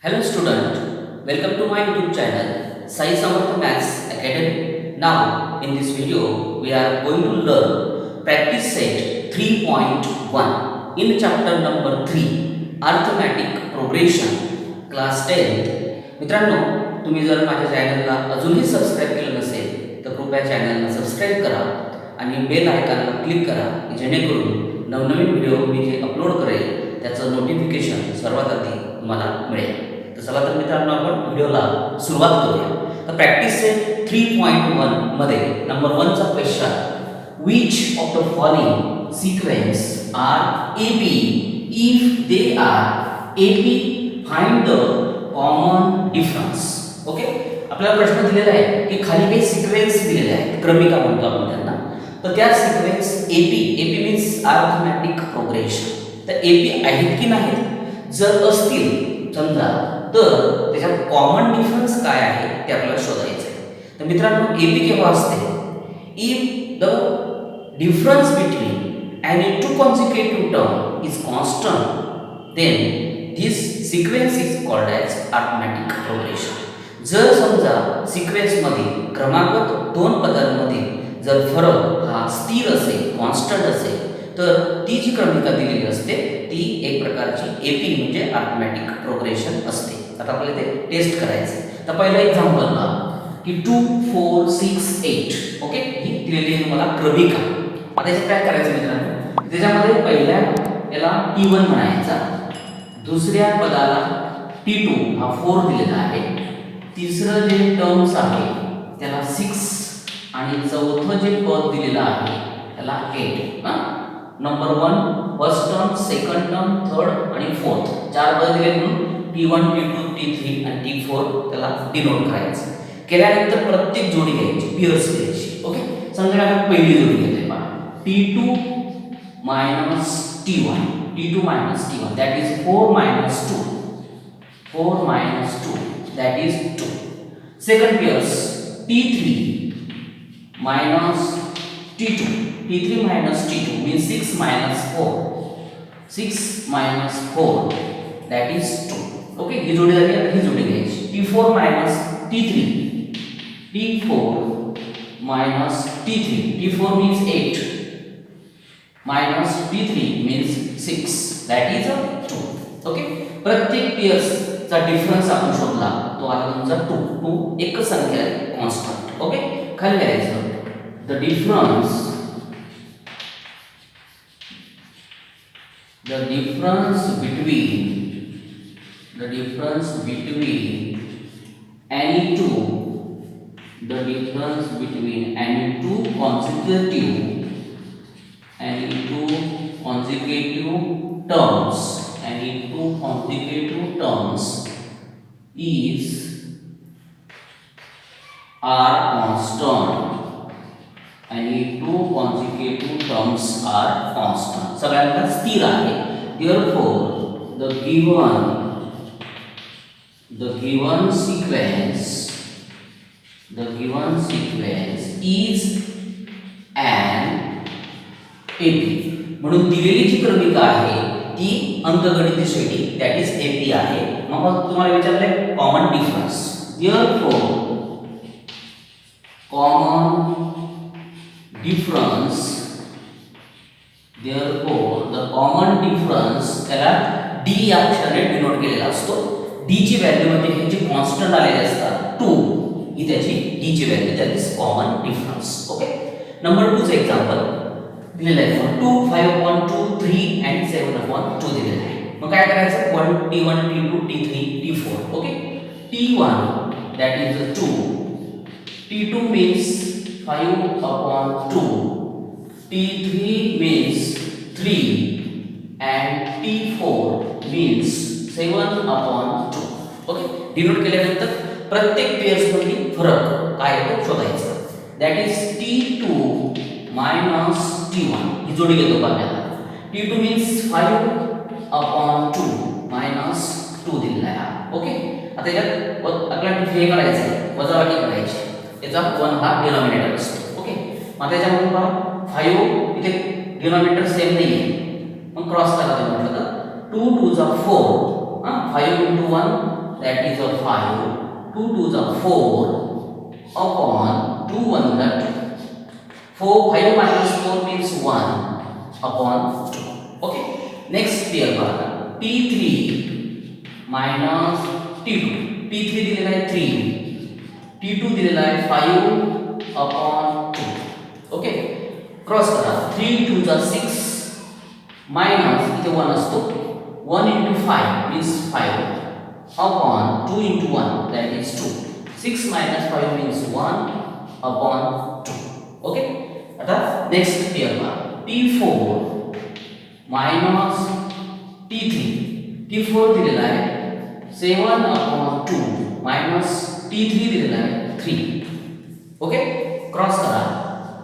Hello student, welcome to my YouTube channel Sai Samarth Maths Academy. Now in this video we are going to learn practice set 3.1 in chapter number 3 Arithmetic Progression class 10th. मित्रांनो तुम्ही जर माझ्या चॅनलला अजूनही subscribe केलं नसेल तर कृपया चॅनलला सबस्क्राइब करा आणि बेल आयकॉनला क्लिक करा जेणेकरून नवनवीन व्हिडिओ मी जे अपलोड करेल त्याचं नोटिफिकेशन सर्वात आधी तुम्हाला मिळेल. तर चला तर मित्रांनो आपण व्हिडिओला सुरुवात करूया. तर प्रॅक्टिस सेट 3.1 मध्ये नंबर 1 चा question which of the following sequence are AP if they are AP find the common difference. Okay, आपल्याला प्रश्न दिलेला आहे की खाली काही सिक्वेन्स दिलेले आहेत, क्रमिका म्हणतो आपण त्यांना. तर त्या sequence AP means arithmetic progression. तर एबी आहेत की नाहीत, जर असतील समजा तर त्याच्यात कॉमन डिफरन्स काय आहे ते आपल्याला शोधायचं आहे. तर मित्रांनो एबी केव्हा असते, if the difference between any two consecutive term is constant then this sequence is called as arithmetic progression. जर समजा सिक्वेन्स मध्ये क्रमागत दोन पदांमध्ये जर फरक हा स्थिर असेल, कॉन्स्टंट असेल, तर ती जी क्रमिका दिलेली असते ती एक प्रकारची एपी म्हणजे अरिथमेटिक प्रोग्रेशन असते. आता आपल्याला ते टेस्ट करायचं. तर पहिला एक्झाम्पल बघा की 2 4 6 8. ओके, ही दिलेली आहे तुम्हाला क्रमिका. आता याच्यात काय करायचं मित्रांनो, त्याच्यामध्ये पहिल्या याला T1 म्हणायचा, दुसऱ्या पदाला T2 हा 4 दिलेला आहे, तिसरं जे टर्म्स आहे त्याला 6 आणि चौथं जे पद दिलेलं आहे त्याला 8. Number 1 first term, second term, third आणि फोर्थ, चार पद दिले म्हणून T1 T2 T3 आणि T4 त्याला डिनोट करायचं. केल्यानंतर प्रत्येक जोडी घ्यायची, पेअर्स घ्यायची. ओके, समजा आपण पहिली जोडी घेतोय पहा, T2 T1, T2 T1 that is 4 - 2 that is 2. second pairs T3 T2 T3 means 6 - 4 that is 2. Okay, ही जोडी झाली. आता ही जोडी घ्यायची, T4 T3 T4 means 8 T3 means 6 that is 2. Okay, प्रत्येक पेयर्स चा डिफरन्स आपण शोधला तो आला तुमचा 2 एकच संख्या आहे, कॉन्स्टंट. ओके, खाली लिहायचं the difference between any two consecutive terms is are constant. आणि 2 consecutive terms are constant. सगळ्यांना स्थिर आहे. Therefore the given sequence is an AP. म्हणून दिलेली जी क्रमिका आहे ती अंकगणित शैली दॅट इज AP आहे. मग तुम्हाला विचारलंय common difference. Therefore the common difference त्याला D या अक्षराने डिनोट केलेला असतो. D ची व्हॅल्यू मध्ये हे जे कॉन्स्टंट आलेले असतात 2 ही त्याची D ची value, that is common difference. Okay, number 2 चे एक्झाम्पल दिलेलं आहे. 2 5/2 3 and 7/2 दिलेलं आहे. मग काय करायचं, T1 T2 T3 T4. Okay, T1 that is 2, T2 means 5/2, T3 means 3 and T4 means 7/2. Okay, denote केल्यानंतर प्रत्येक पेयर्स मध्ये फरक काय आहे तो शोधायचा. That is T2 T1. ही जोडी घेतो आपल्याला. T2 means 5/2 -2 दिलेला आहे. ओके, आता यात आपल्याला हे करायचं, वजाबाकी करायची. याचा 1 हा डिनॉमिनेटर असतो. ओके, मग त्याच्यामध्ये पहा 5 इथे डिनॉमिनेटर सेम नाही आहे, मग क्रॉस करायचं म्हटलं तर 2 2 4 5 × 1 that is a 5, 2 2s are 4 upon 2 1 that 4 5 minus 4 means 1 upon 2. Okay, next pair बघा t3 minus t2. t3 दिलेला आहे 3, t2 दिलेला आहे 5 upon 2. ओके, क्रॉस करा. 3 2s are 6 minus इथे 1 असतो 1 into 5 means 5 upon 2 into 1 that is 2. 6 minus 5 means 1 upon 2. Okay, आता next pair बघा t4 minus t3. t4 दिलेला आहे 7 upon 2 minus t3 दिलेला आहे 3. ओके, क्रॉस करा.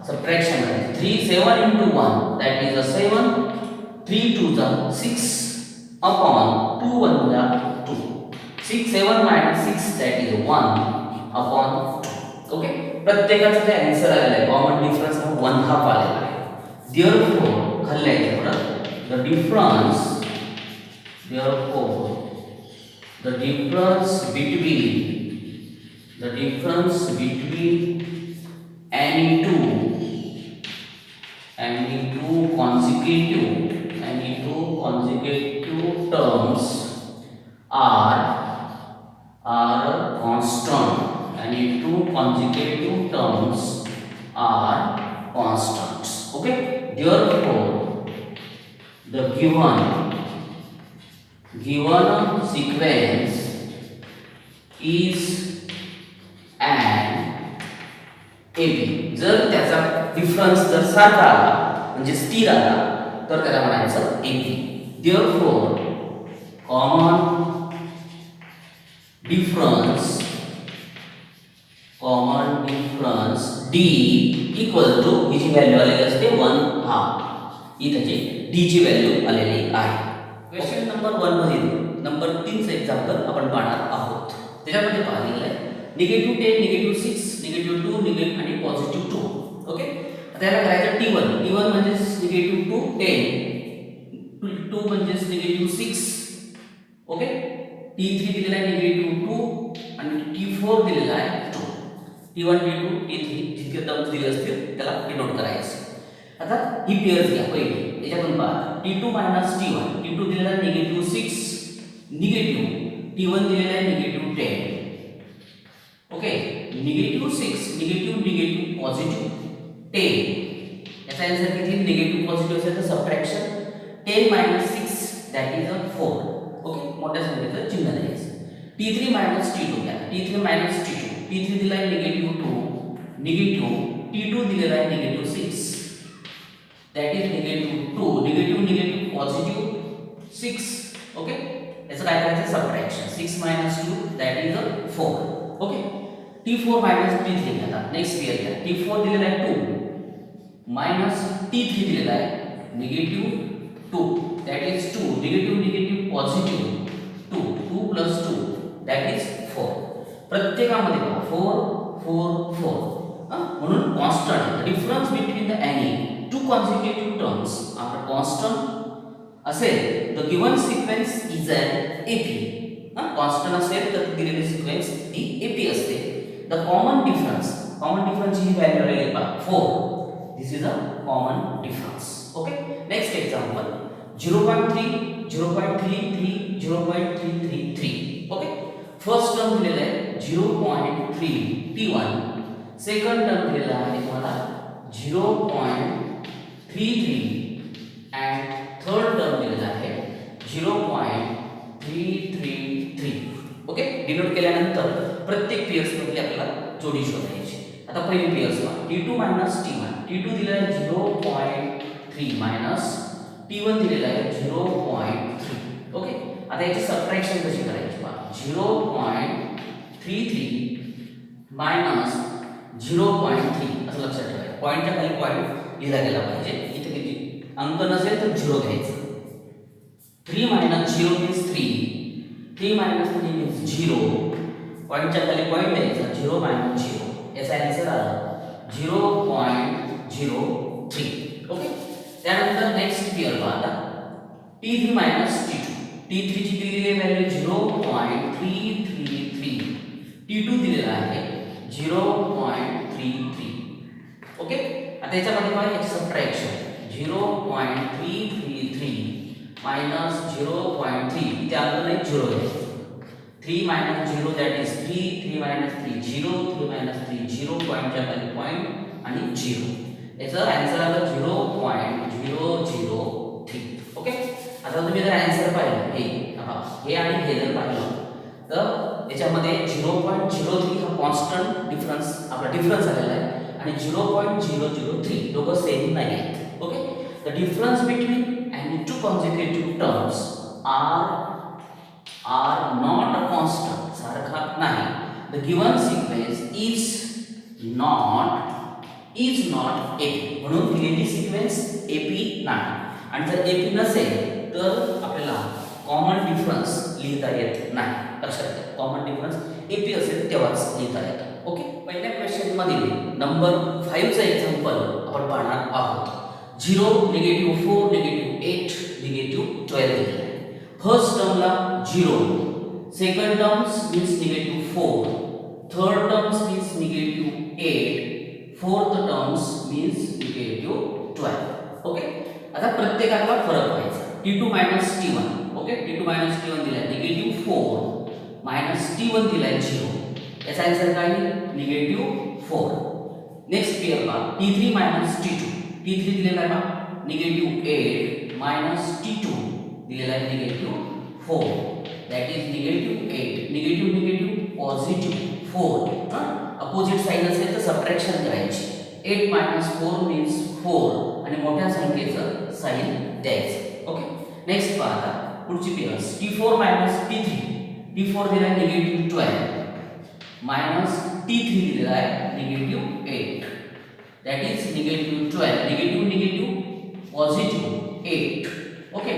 सबट्रॅक्शन आहे 3 7 into 1 that is a 7, 3 2s are 6 upon 2 1s are 2. 6 7 minus 6 that is 1 upon 2. Okay, प्रत्येकाचा जे आन्सर आलेला आहे कॉमन डिफरन्स हा 1/2 आलेला आहे. therefore खाल्ले आहे बरोबर the difference between any two consecutive terms are constant. Any two consecutive terms are constants. Okay, therefore the given sequence is an AB. जर त्याचा डिफरन्स जर सारखा आला म्हणजे स्थिर आला तर त्याला म्हणायचं AB. therefore common difference D equal to ही जी व्हॅल्यू आलेली असते 1/2. ही त्याची D ची व्हॅल्यू आलेली आहे. क्वेश्चन नंबर 1 मध्ये नंबर 3 चे एक्झाम्पल आपण पाहणार आहोत. त्याच्यामध्ये पाहिलेलं आहे निगेटिव्ह 10, निगेटिव्ह 6, निगेटिव्ह 2 निगेटिव्ह आणि पॉझिटिव्ह 2. ओके, आता याला करायचं t1 म्हणजे निगेटिव्ह 2 10, t2 म्हणजे निगेटिव्ह 6. ओके, t3 दिलेला आहे निगेटिव्ह 2 आणि t4 दिलेला आहे 2. t1 t2 t3 जितके टर्म्स दिले असतील त्याला डिनोट करायचं. आता ही पेअर्स घ्या पहिली. याच्यातून पहा t2 t1. t2 दिलेला आहे निगेटिव्ह 6 निगेटिव्ह, t1 दिलेला आहे negative 10. Okay, negative 6 negative positive 10. याचा आन्सर किती? निगेटिव्ह पॉझिटिव्ह असेल तर subtraction 10 - 6 that is a 4. Okay, मोठ्या संख्येचं चिन्ह द्यायचं. t3 t2 घ्या. t3 t2. t3 दिला आहे निगेटिव्ह 2 निगेटिव्ह, t2 दिलेला आहे negative 6 that is negative 2 negative positive 6. Okay, याचं काय करायचं? Subtraction 6 - 2 that is a 4. Okay, t4 t3 घ्या. नेक्स्ट पेअर घ्या. t4 दिलेला आहे 2 मायनस t3 दिलेला आहे negative 2 that is 2 negative positive 2 2 + 2 that is 4. प्रत्येकामध्ये 4 4 4 म्हणून constant. Difference between the any two consecutive terms are constant असेल the given sequence is an AP. Constant असेल तर दिलेली सिक्वेन्स ती एपी असते. द कॉमन डिफरन्स ही व्हॅल्यू आहे 4. This is a common difference. Okay, next example 0.3 0.33 0.333. ओके, first term दिलेला आहे 0.3 t1, सेकंड टर्म दिलेला आहे तुम्हाला 0.33 अँड थर्ड टर्म दिलेला आहे 0.333. ओके, डिनोट केल्यानंतर प्रत्येक पेयर्स मध्ये आपल्याला जोडी शोधायची. आता पहिली पेयर्स पहा t2 - t1. t2 दिलेला आहे 0.3 मायनस t1 दिलेला आहे 0.3. ओके, आता याची सबट्रॅक्शन कशी करायची पहा 0.33 मायनस 0.3 असं लक्षात ठेवायचं. पॉईंटच्या खाली पॉईंट लिहिला गेला पाहिजे. इथे किती अंक नसेल तर 0 घ्यायचं. 3 - 0 means 3 3 - 3 means 0. पॉईंटच्या खाली पॉईंट द्यायचा 0 - 0. याचा आन्सर आला 0.03. ओके, त्यानंतर नेक्स्ट पेअर पहा आता t3 - t2. t3 ची दिलेली व्हॅल्यू 0.333 T2 दिलेला आहे 0.33. ओके, आता याच्यामध्ये काय याची सबट्रॅक्शन 0.333 मायनस 0.3 इथे अंक नाही 0 आहे 3 minus 0 that is 3 3 minus 3 0 3 minus 3 0 पॉइंटच्या खाली पॉइंट आणि 0 याचा आन्सर आला 0.003. ओके, आता तुम्ही जर आन्सर पाहिलं हे आणि हे जर पाहिलं तर याच्यामध्ये 0.03 हा कॉन्स्टंट डिफरन्स आपला डिफरन्स आलेला आहे आणि 0.003 दोघं सेम नाही आहेत. Okay, the difference between any two consecutive terms are not a constant सारखा नाही. The given sequence is not AP म्हणून दिलेली सिक्वेन्स AP नाही आणि जर AP नसेल तर आपल्याला कॉमन डिफरन्स लिहिता येत नाही. लक्षात घ्या, कॉमन डिफरन्स AP असेल तेव्हाच लिहिता येतं. ओके, पहिल्या क्वेश्चन मध्ये नंबर 5 चा एक्झाम्पल आपण पाहणार आहोत. 0 -4 -8 -12 दिलेला आहे. फर्स्ट टर्मला 0, second terms means -4, third terms means -8, fourth terms means -12. Okay, आता प्रत्येकाला फरक व्हायचा. T2 - T1. Okay, T2 - T1 दिलाय -4 मायनस T1 दिलाय 0. याचा आन्सर काय -4. नेक्स्ट पेयर पहा T3 - T2. T3 दिलेला आहे -8 मायनस T2 दिलेला आहे -4. That is -8 negative positive 4. Opposite sign असेल तर सबट्रॅक्शन करायची. 8 - 4 मीन्स 4 आणि मोठ्या संख्येचं साइन द्यायचं. ओके, नेक्स्ट पहा आता पुढची पेयर्स T4 - T3. T4 दिला आहे -12 मायनस T3 दिलेला आहे -8. That is -12 negative positive 8. Okay,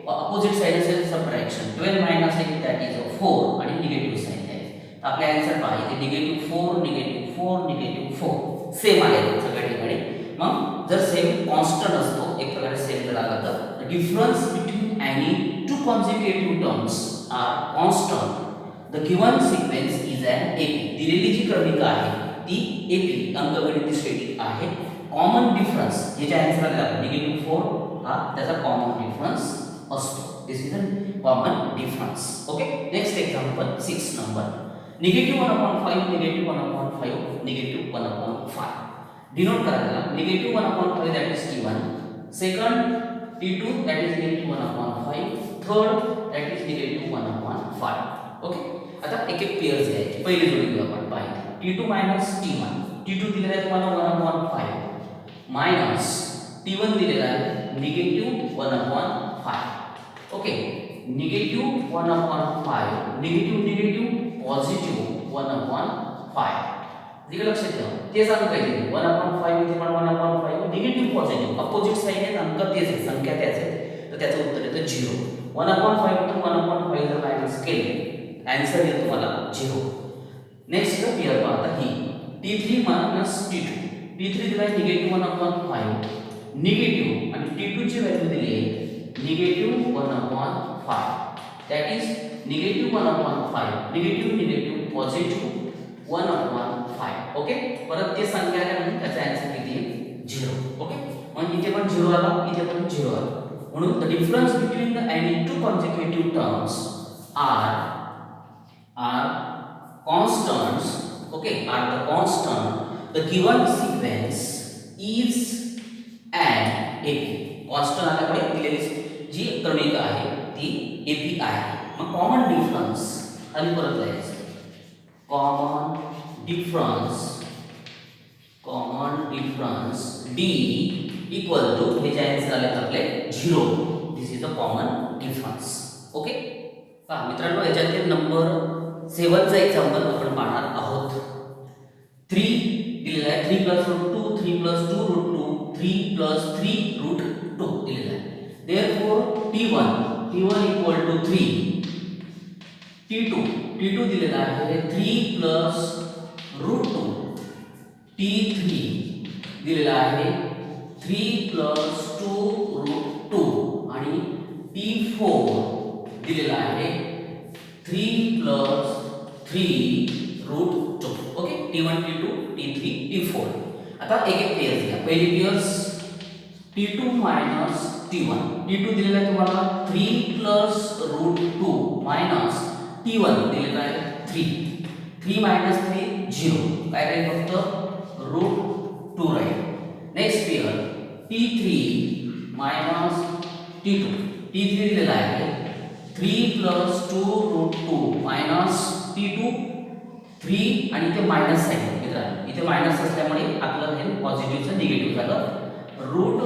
opposite side असेल सबट्रॅक्शन 12 - 8 दॅट इज 4 आणि निगेटिव्ह साइन द्यायचं. आपले आन्सर पहा इथे -4 -4 सेम आले सगळ्या ठिकाणी. मग जर सेम कॉन्स्टंट असतो एक प्रकारे सेम जर आला तर difference between any two consecutive terms are constant. The given sequence is an AP. दिलेली जी क्रमिका आहे ती AP अंकगणित श्रेणी आहे. कॉमन डिफरन्स हे जे आन्सर आले -4 हा त्याचा कॉमन डिफरन्स असतो. This is a common difference. Okay, next example 6 number -1/5 -1/5 denote करायला -1/5 that is T1, second T2 that is -1/5, third that is -1/5. Okay, आता एक एक पेयर्स घ्यायचे. पहिली जोडी घेऊ आपण पाहिजे T2 - T1. T2 दिलेला आहे तुम्हाला 1/5 मायनस T1 दिलेला आहे -1/5. Okay, -1/5 negative positive 1/5. दिलं लक्षात ठेवा. ते सांगू काय दिले 1/5 इथे पण 1/5 निगेटिव्ह पॉझिटिव्ह अपोजिट साइन आहे अंक तेच आहे संख्या त्याच आहे तर त्याचं उत्तर येतं 0. 1/5 तून 1/5 जर मायनस केले आन्सर येईल तुम्हाला 0. नेक्स्ट पेयर पहा आता ही T3 - T2. T3 दिला आहे -1/5 निगेटिव्ह आणि T2 ची व्हॅल्यू दिली आहे -1/5. That is -1/5 negative positive 1/5. Okay, परत ते संख्या आल्या म्हणून त्याचा आन्सर किती आहे 0. ओके, मग इथे पण 0 आला इथे पण 0 आला म्हणून the difference between the any two consecutive terms are constants. Okay, are the constant. The given sequence is an AP. Constant आल्यामुळे दिलेली जी क्रमिका आहे ती AP आहे. मग कॉमन डिफरन्स आणि परत लिहायचं common difference D equal to हे जे आन्सर आले आपले 0. This is a common difference. Okay, पहा मित्रांनो याच्यातील नंबर 7 चा एक्झाम्पल आपण पाहणार आहोत. 3 दिलेला आहे 3 + √2 3 + 2√2 3 + 3√2 दिलेला आहे. Therefore T1 equal to 3. T2 दिलेला आहे 3 + √2. T3 दिलेला आहे 3 + 2√2 आणि T4 दिलेला आहे 3 + 3√2. Root 2. Okay, T1 T2 T3 T4. आता एक एक पेयर्स घ्या. पहिली pairs T2 minus T1. T2 दिलेला आहे तुम्हाला 3 प्लस रूट 2 मायनस T1 दिलेला आहे 3. 3 मायनस 3 0. काय राहील फक्त रूट 2 राहील. Next pair T3 minus T2. T3 दिलेला आहे 3 प्लस 2 रूट 2 मायनस T2 3 आणि इथे मायनस आहे मित्रांनो. इथे मायनस असल्यामुळे आपलं हे पॉझिटिव्हचं निगेटिव्ह झालं रूट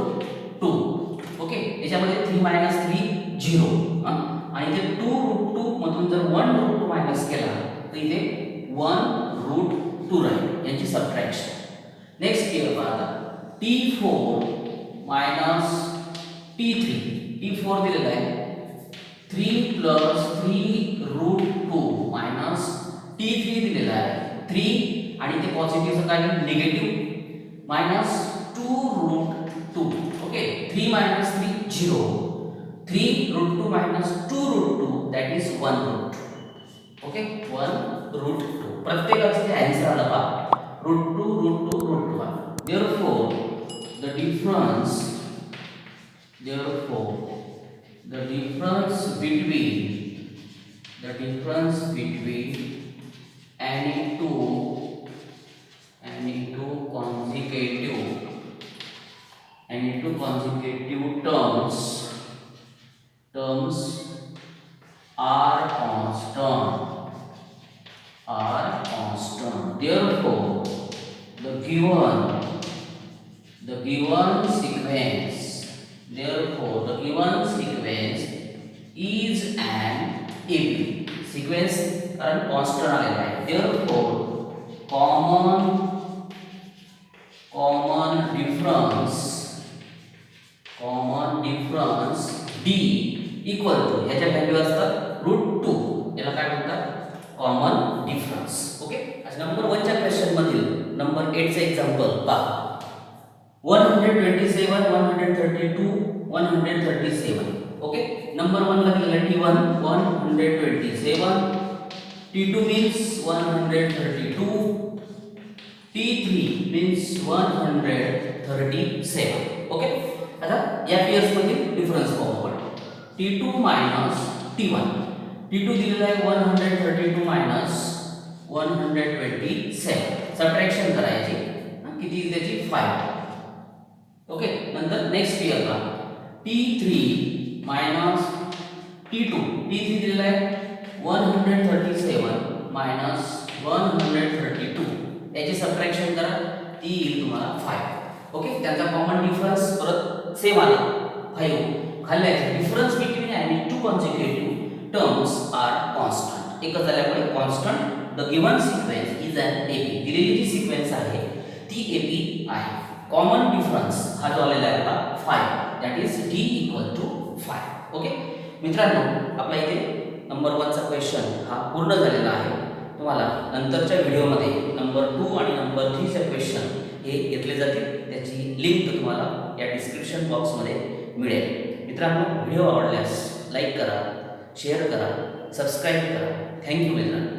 2. ओके, याच्यामध्ये 3 मायनस 3 0 आणि इथे 2 रूट 2 मधून जर 1 रूट 2 मायनस केला तर इथे 1 रूट 2 राहील. यांची सबट्रॅक्शन. नेक्स्ट केअर पहा T4 मायनस T3. T4 दिलेला आहे 3 प्लस 3 रूट 2 मायनस T3 दिलेला आहे 3 आणि ते पॉझिटिव्हचं काय negative minus 2 root 2. Okay, 3 minus 3 0. 3 root 2 minus 2 root 2 that is 1 root. Okay, 1 root 2. प्रत्येकाचं ते आन्सर आलं पहा root 2 root 2 root 1. Therefore the difference between any two consecutive terms are constant. Therefore the given sequence is an AB. Sequence कारण constant आलेला आहे. Therefore common difference D equal to ह्याच्या value असतात route 2. याला काय म्हणतात कॉमन डिफरन्स. ओके, आज number 1 च्या क्वेश्चन मधील नंबर 8 चे एक्झाम्पल पहा. 127 132 137. ओके, नंबर 1 ला दिलेला T1 127. T2 means 132. T3 means 137. Okay, आता या पेयर्स मधील डिफरन्स पाहू आपण. T2 minus T1. T2 दिलेला आहे 132 मायनस 127. सबट्रॅक्शन करायची. किती त्याची 5. ओके, नंतर नेक्स्ट पेयर पहा T3 मायनस T2. T3 दिलेला आहे 137 मायनस 132. याची सबट्रॅक्शन करा, ती येईल तुम्हाला 5. ओके, त्यांचा कॉमन डिफरन्स परत सेम आला 5. खाल्ल्याचे difference between any two consecutive terms are constant. एकच झाल्यामुळे constant. The given sequence is an AP. दिलेली जी सिक्वेन्स आहे ती एपी आहे. कॉमन डिफरन्स हा जो आलेला आहे आपला 5 that is D equal to 5. Okay मित्रांनो, आपला इथे नंबर 1 चा क्वेश्चन हा पूर्ण झालेला आहे. तुम्हाला नंतरच्या व्हिडिओमध्ये नंबर 2 आणि नंबर 3 चे क्वेश्चन हे घेतले जातील. त्याची लिंक तुम्हाला या डिस्क्रिप्शन बॉक्समध्ये मिळेल. मित्रांनो, व्हिडिओ आवडल्यास लाईक करा, शेअर करा, सबस्क्राईब करा. थँक्यू मित्रांनो.